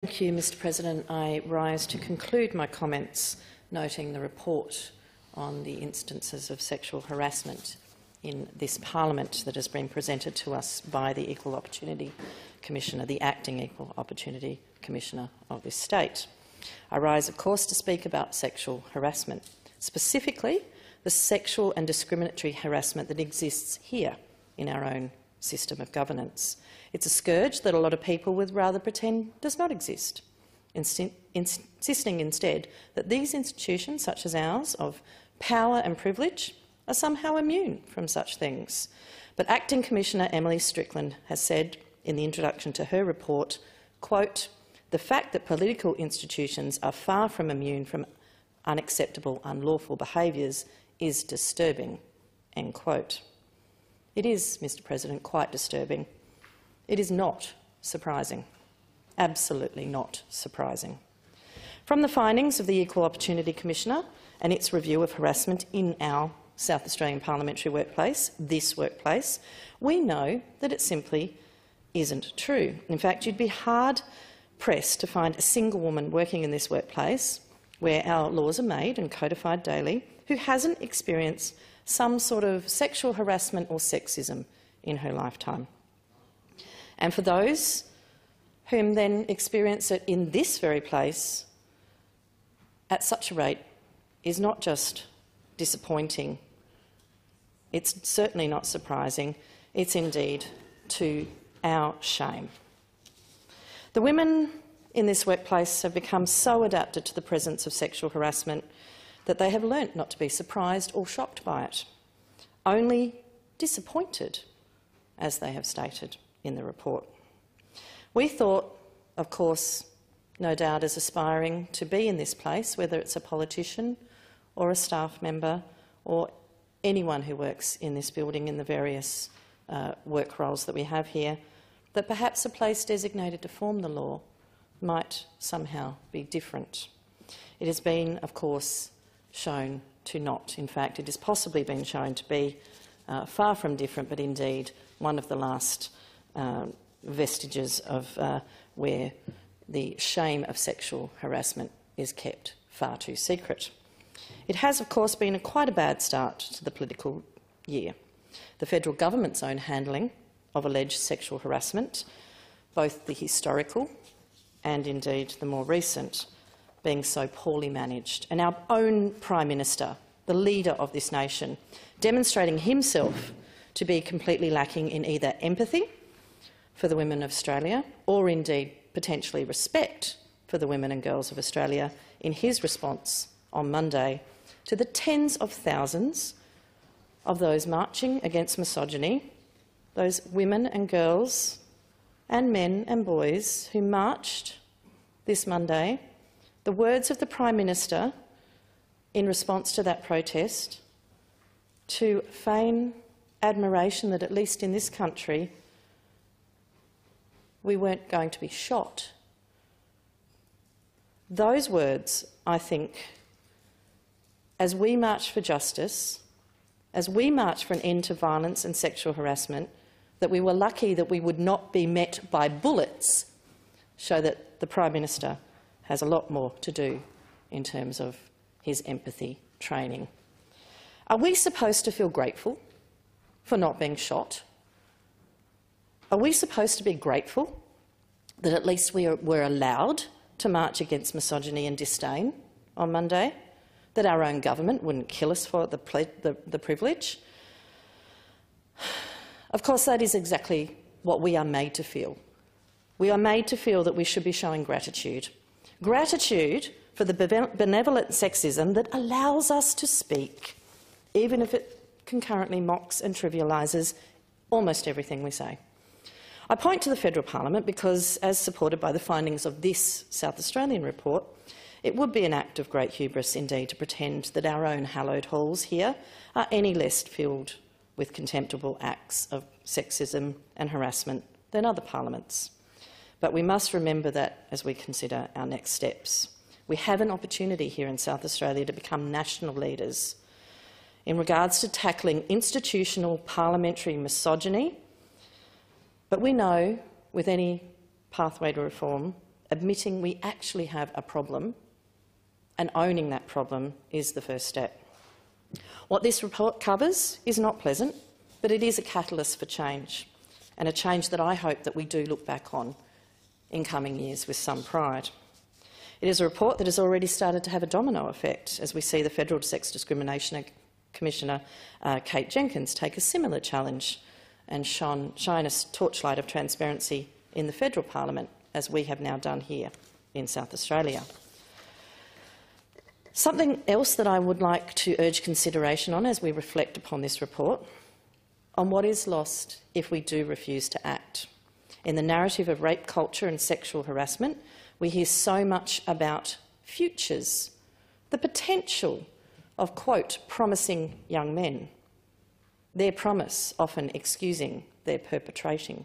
Thank you, Mr President. I rise to conclude my comments noting the report on the instances of sexual harassment in this parliament that has been presented to us by the Equal Opportunity Commissioner, the acting Equal Opportunity Commissioner of this state. I rise, of course, to speak about sexual harassment, specifically the sexual and discriminatory harassment that exists here in our own system of governance. It's a scourge that a lot of people would rather pretend does not exist, insisting instead that these institutions, such as ours, of power and privilege, are somehow immune from such things. But Acting Commissioner Emily Strickland has said in the introduction to her report, quote, "The fact that political institutions are far from immune from unacceptable, unlawful behaviours is disturbing." End quote. It is, Mr President, quite disturbing. It is not surprising, absolutely not surprising. From the findings of the Equal Opportunity Commissioner and its review of harassment in our South Australian parliamentary workplace, this workplace, we know that it simply isn't true. In fact, you'd be hard-pressed to find a single woman working in this workplace, where our laws are made and codified daily, who hasn't experienced some sort of sexual harassment or sexism in her lifetime. And for those whom then experience it in this very place at such a rate is not just disappointing, it's certainly not surprising, it's indeed to our shame. The women in this workplace have become so adapted to the presence of sexual harassment that they have learnt not to be surprised or shocked by it, only disappointed, as they have stated in the report. We thought, of course, no doubt as aspiring to be in this place, whether it's a politician or a staff member or anyone who works in this building in the various work roles that we have here, that perhaps a place designated to form the law might somehow be different. It has been, of course, shown to not. In fact, it has possibly been shown to be far from different, but indeed one of the last vestiges of where the shame of sexual harassment is kept far too secret. It has, of course, been quite a bad start to the political year. The federal government's own handling of alleged sexual harassment, both the historical and indeed the more recent, being so poorly managed, and our own Prime Minister, the leader of this nation, demonstrating himself to be completely lacking in either empathy for the women of Australia or indeed potentially respect for the women and girls of Australia in his response on Monday to the tens of thousands of those marching against misogyny, those women and girls and men and boys who marched this Monday. The words of the Prime Minister in response to that protest to feign admiration that, at least in this country, we weren't going to be shot. Those words, I think, as we march for justice, as we march for an end to violence and sexual harassment, that we were lucky that we would not be met by bullets, show that the Prime Minister has a lot more to do in terms of his empathy training. Are we supposed to feel grateful for not being shot? Are we supposed to be grateful that at least we were allowed to march against misogyny and disdain on Monday, that our own government wouldn't kill us for the privilege? Of course, that is exactly what we are made to feel. We are made to feel that we should be showing gratitude. Gratitude for the benevolent sexism that allows us to speak, even if it concurrently mocks and trivialises almost everything we say. I point to the federal parliament because, as supported by the findings of this South Australian report, it would be an act of great hubris indeed to pretend that our own hallowed halls here are any less filled with contemptible acts of sexism and harassment than other parliaments. But we must remember that as we consider our next steps. We have an opportunity here in South Australia to become national leaders in regards to tackling institutional parliamentary misogyny. But we know with any pathway to reform admitting we actually have a problem and owning that problem is the first step. What this report covers is not pleasant, but it is a catalyst for change, and a change that I hope that we do look back on in coming years with some pride. It is a report that has already started to have a domino effect, as we see the Federal Sex Discrimination Commissioner, Kate Jenkins, take a similar challenge and shine a torchlight of transparency in the federal parliament, as we have now done here in South Australia. Something else that I would like to urge consideration on as we reflect upon this report, on what is lost if we do refuse to act. In the narrative of rape culture and sexual harassment, we hear so much about futures, the potential of, quote, promising young men, their promise often excusing their perpetrating.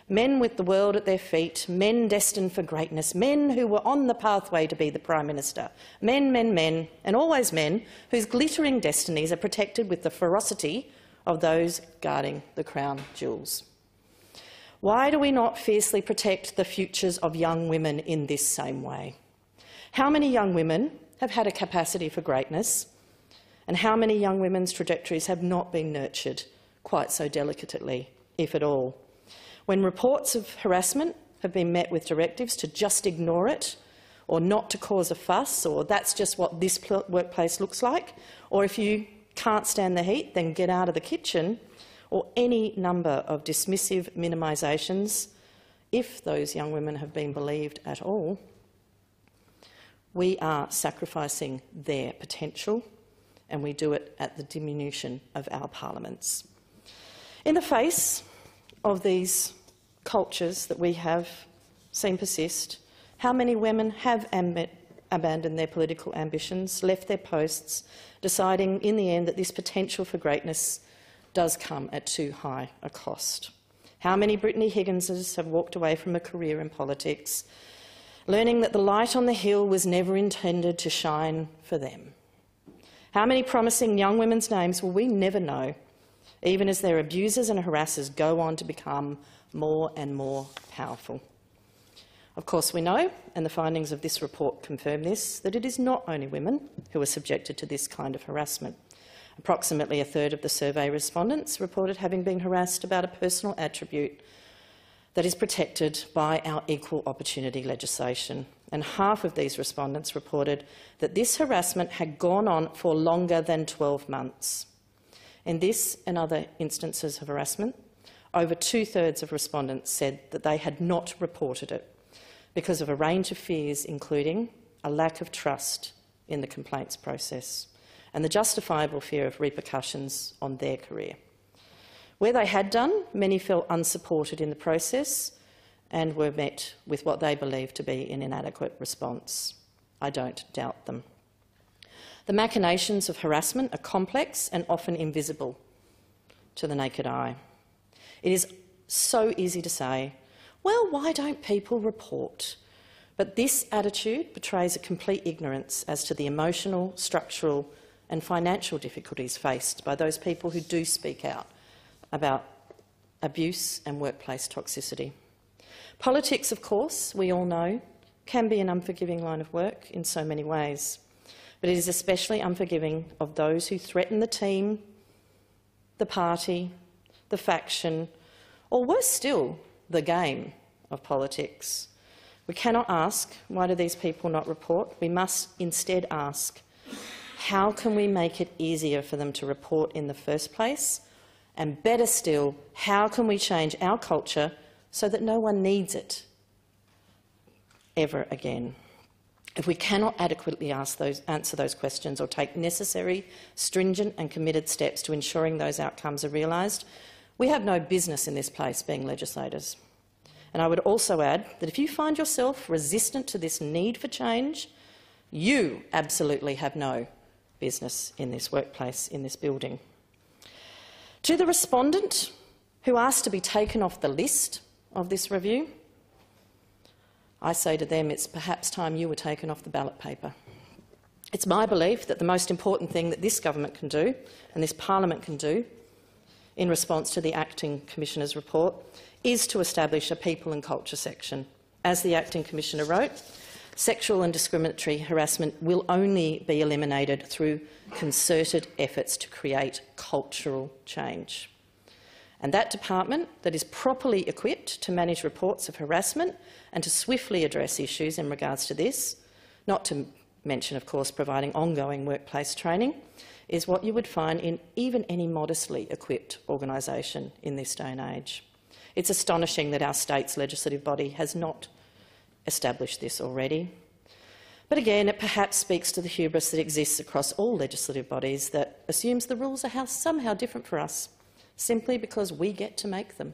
Men with the world at their feet, men destined for greatness, men who were on the pathway to be the Prime Minister, men, and always men whose glittering destinies are protected with the ferocity of those guarding the crown jewels. Why do we not fiercely protect the futures of young women in this same way? How many young women have had a capacity for greatness, and how many young women's trajectories have not been nurtured quite so delicately, if at all? When reports of harassment have been met with directives to just ignore it, or not to cause a fuss, or that's just what this workplace looks like, or if you can't stand the heat, then get out of the kitchen, or any number of dismissive minimisations, if those young women have been believed at all, we are sacrificing their potential, and we do it at the diminution of our parliaments. In the face of these cultures that we have seen persist, how many women have abandoned their political ambitions, left their posts, deciding in the end that this potential for greatness does come at too high a cost? How many Brittany Higginses have walked away from a career in politics, learning that the light on the hill was never intended to shine for them? How many promising young women's names will we never know, even as their abusers and harassers go on to become more and more powerful? Of course, we know, and the findings of this report confirm this, that it is not only women who are subjected to this kind of harassment. Approximately a third of the survey respondents reported having been harassed about a personal attribute that is protected by our equal opportunity legislation, and half of these respondents reported that this harassment had gone on for longer than 12 months. In this and other instances of harassment, over 2/3 of respondents said that they had not reported it because of a range of fears, including a lack of trust in the complaints process and the justifiable fear of repercussions on their career. Where they had done, many felt unsupported in the process and were met with what they believed to be an inadequate response. I don't doubt them. The machinations of harassment are complex and often invisible to the naked eye. It is so easy to say, well, why don't people report? But this attitude betrays a complete ignorance as to the emotional, structural and financial difficulties faced by those people who do speak out about abuse and workplace toxicity. Politics, of course, we all know, can be an unforgiving line of work in so many ways, but it is especially unforgiving of those who threaten the team, the party, the faction, or worse still, the game of politics. We cannot ask, why do these people not report? We must instead ask, how can we make it easier for them to report in the first place? And better still, how can we change our culture so that no one needs it ever again? If we cannot adequately answer those questions or take necessary, stringent and committed steps to ensuring those outcomes are realised, we have no business in this place being legislators. And I would also add that if you find yourself resistant to this need for change, you absolutely have no business in this workplace, in this building. To the respondent who asked to be taken off the list of this review, I say to them, it's perhaps time you were taken off the ballot paper. It's my belief that the most important thing that this government can do and this parliament can do in response to the Acting Commissioner's report is to establish a people and culture section As the Acting Commissioner wrote, sexual and discriminatory harassment will only be eliminated through concerted efforts to create cultural change. And that department that is properly equipped to manage reports of harassment and to swiftly address issues in regards to this, not to mention, of course, providing ongoing workplace training, is what you would find in even any modestly equipped organisation in this day and age. It's astonishing that our state's legislative body has not established this already. But again, it perhaps speaks to the hubris that exists across all legislative bodies that assumes the rules are somehow different for us, simply because we get to make them.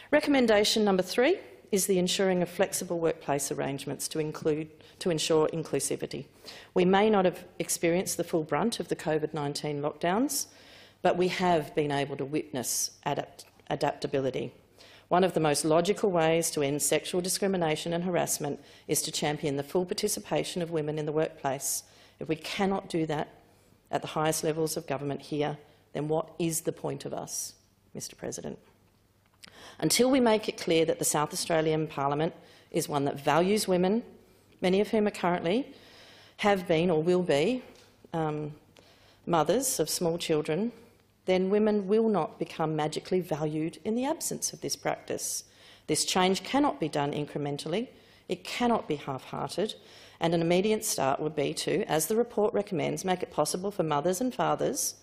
Recommendation number 3 is the ensuring of flexible workplace arrangements to ensure inclusivity. We may not have experienced the full brunt of the COVID-19 lockdowns, but we have been able to witness adaptability. One of the most logical ways to end sexual discrimination and harassment is to champion the full participation of women in the workplace. If we cannot do that at the highest levels of government here, then what is the point of us, Mr President? Until we make it clear that the South Australian Parliament is one that values women, many of whom are currently, have been or will be mothers of small children, then women will not become magically valued in the absence of this practice. This change cannot be done incrementally, it cannot be half-hearted, and an immediate start would be to, as the report recommends, make it possible for mothers and fathers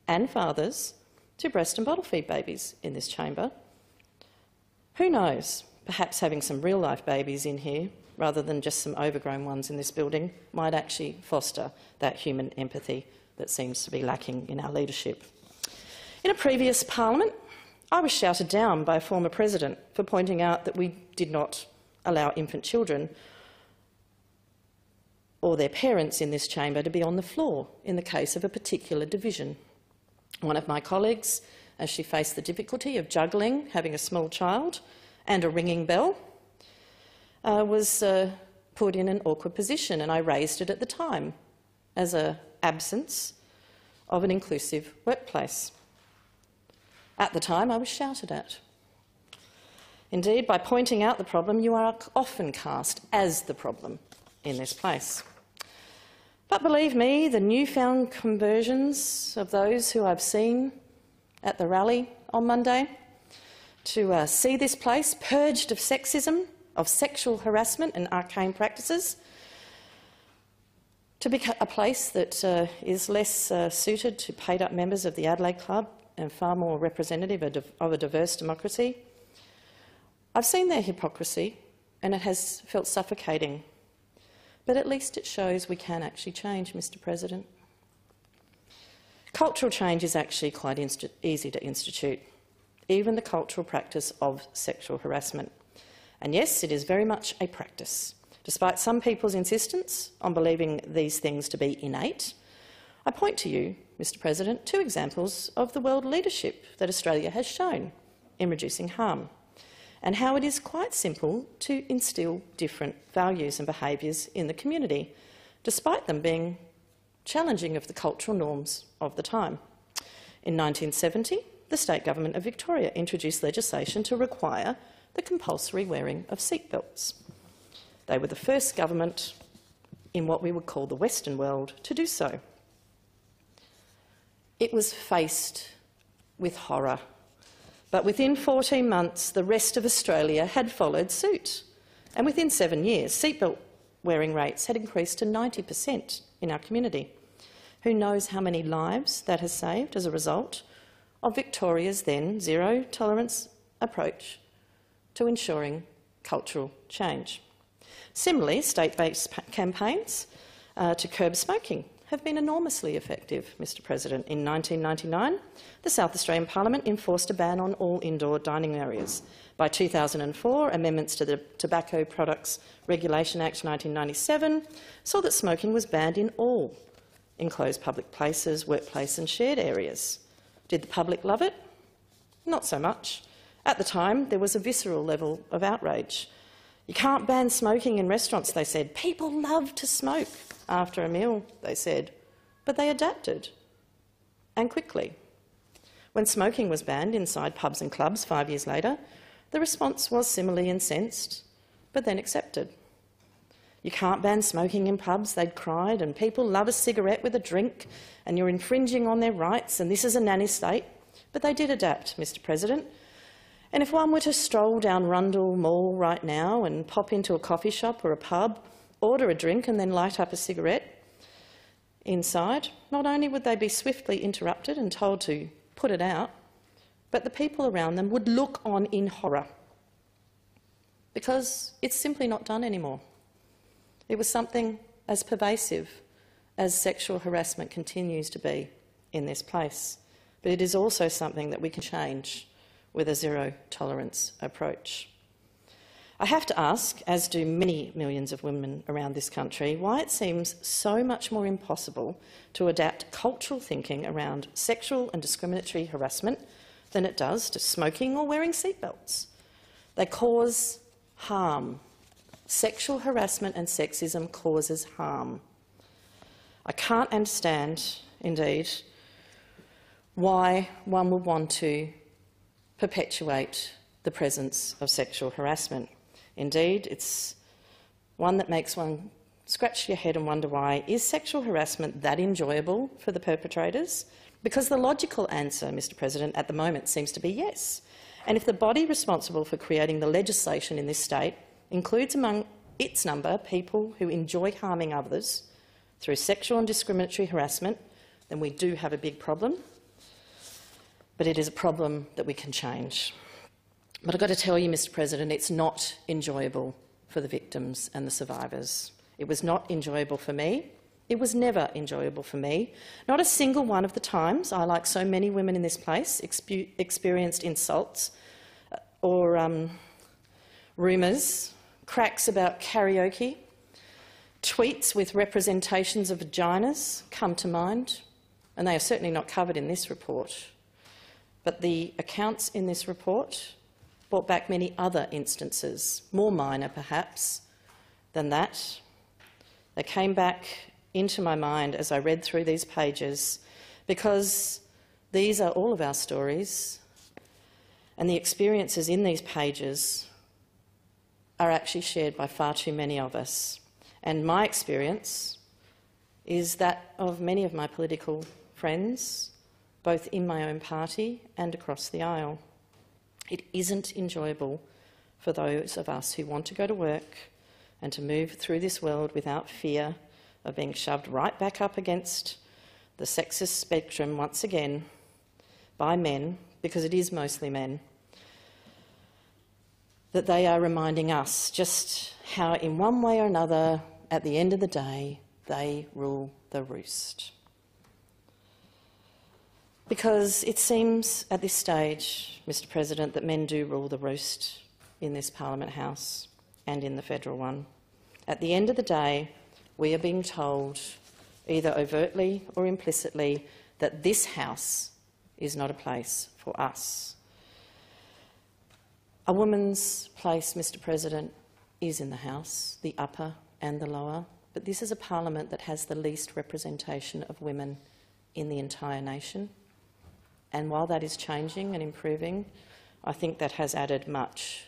to breast and bottle feed babies in this chamber. Who knows, perhaps having some real-life babies in here, rather than just some overgrown ones in this building, might actually foster that human empathy that seems to be lacking in our leadership. In a previous parliament, I was shouted down by a former president for pointing out that we did not allow infant children or their parents in this chamber to be on the floor in the case of a particular division. One of my colleagues, as she faced the difficulty of juggling having a small child and a ringing bell, was put in an awkward position, and I raised it at the time as an absence of an inclusive workplace. At the time, I was shouted at. Indeed, by pointing out the problem, you are often cast as the problem in this place. But believe me, the newfound conversions of those who I've seen at the rally on Monday to see this place purged of sexism, of sexual harassment and arcane practices, to be a place that is less suited to paid-up members of the Adelaide Club and far more representative of a diverse democracy. I've seen their hypocrisy and it has felt suffocating. But at least it shows we can actually change, Mr President. Cultural change is actually quite easy to institute, even the cultural practice of sexual harassment. And yes, it is very much a practice. Despite some people's insistence on believing these things to be innate, I point to you, Mr President, 2 examples of the world leadership that Australia has shown in reducing harm, and how it is quite simple to instil different values and behaviours in the community, despite them being challenging of the cultural norms of the time. In 1970, the state government of Victoria introduced legislation to require the compulsory wearing of seatbelts. They were the first government in what we would call the Western world to do so. It was faced with horror, but within 14 months the rest of Australia had followed suit, and within 7 years seatbelt wearing rates had increased to 90% in our community. Who knows how many lives that has saved as a result of Victoria's then zero-tolerance approach to ensuring cultural change. Similarly, state-based campaigns to curb smoking have been enormously effective, Mr President. In 1999, the South Australian Parliament enforced a ban on all indoor dining areas. By 2004, amendments to the Tobacco Products Regulation Act 1997 saw that smoking was banned in all enclosed public places, workplace and shared areas. Did the public love it? Not so much. At the time, there was a visceral level of outrage. You can't ban smoking in restaurants, they said. People love to smoke after a meal, they said. But they adapted, and quickly. When smoking was banned inside pubs and clubs 5 years later, the response was similarly incensed but then accepted. You can't ban smoking in pubs, they'd cried, and people love a cigarette with a drink, and you're infringing on their rights, and this is a nanny state. But they did adapt, Mr President. And if one were to stroll down Rundle Mall right now and pop into a coffee shop or a pub, order a drink and then light up a cigarette inside, not only would they be swiftly interrupted and told to put it out, but the people around them would look on in horror, because it's simply not done anymore. It was something as pervasive as sexual harassment continues to be in this place, but it is also something that we can change with a zero-tolerance approach. I have to ask, as do many millions of women around this country, why it seems so much more impossible to adapt cultural thinking around sexual and discriminatory harassment than it does to smoking or wearing seatbelts. They cause harm. Sexual harassment and sexism causes harm. I can't understand, indeed, why one would want to perpetuate the presence of sexual harassment. Indeed, it's one that makes one scratch your head and wonder why. Is sexual harassment that enjoyable for the perpetrators? Because the logical answer, Mr President, at the moment seems to be yes. And if the body responsible for creating the legislation in this state includes among its number people who enjoy harming others through sexual and discriminatory harassment, then we do have a big problem. But it is a problem that we can change. But I've got to tell you, Mr President, it's not enjoyable for the victims and the survivors. It was not enjoyable for me. It was never enjoyable for me. Not a single one of the times I, like so many women in this place, experienced insults or rumours, cracks about karaoke, tweets with representations of vaginas come to mind, and they are certainly not covered in this report. But the accounts in this report brought back many other instances, more minor perhaps than that. They came back into my mind as I read through these pages, because these are all of our stories, and the experiences in these pages are actually shared by far too many of us. And my experience is that of many of my political friends, both in my own party and across the aisle. It isn't enjoyable for those of us who want to go to work and to move through this world without fear of being shoved right back up against the sexist spectrum once again by men, because it is mostly men, that they are reminding us just how, in one way or another, at the end of the day, they rule the roost. Because it seems at this stage, Mr President, that men do rule the roost in this Parliament House and in the federal one. At the end of the day, we are being told, either overtly or implicitly, that this House is not a place for us. A woman's place, Mr President, is in the House, the upper and the lower, but this is a parliament that has the least representation of women in the entire nation. And while that is changing and improving, I think that has added much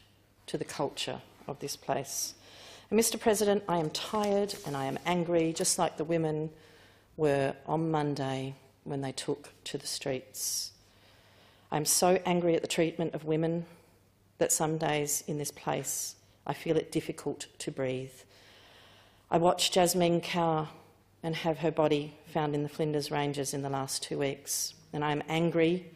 to the culture of this place. And Mr President, I am tired and I am angry, just like the women were on Monday when they took to the streets. I'm so angry at the treatment of women that some days in this place I feel it difficult to breathe. I watched Jasmine Kaur and have her body found in the Flinders Ranges in the last 2 weeks, and I am angry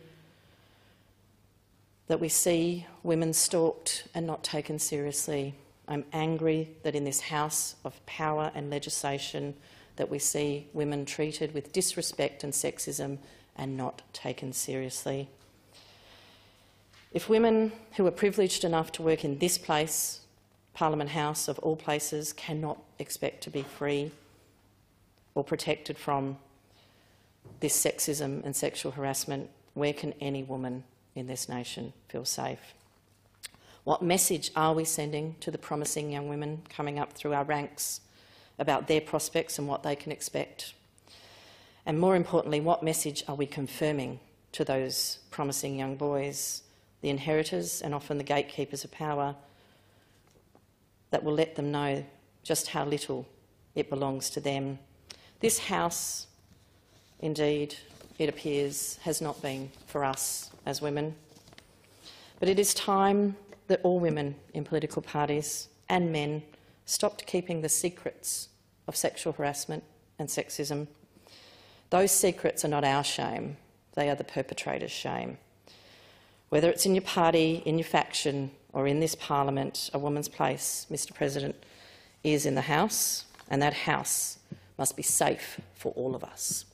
that we see women stalked and not taken seriously. I'm angry that in this House of power and legislation that we see women treated with disrespect and sexism and not taken seriously. If women who are privileged enough to work in this place, Parliament House of all places, cannot expect to be free or protected from this sexism and sexual harassment, where can any woman in this nation feel safe? What message are we sending to the promising young women coming up through our ranks about their prospects and what they can expect? And more importantly, what message are we confirming to those promising young boys, the inheritors and often the gatekeepers of power, that will let them know just how little it belongs to them. This House, indeed, it appears, has not been for us as women. But it is time that all women in political parties and men stopped keeping the secrets of sexual harassment and sexism. Those secrets are not our shame, they are the perpetrator's shame. Whether it's in your party, in your faction or in this parliament, a woman's place, Mr President, is in the House, and that House must be safe for all of us.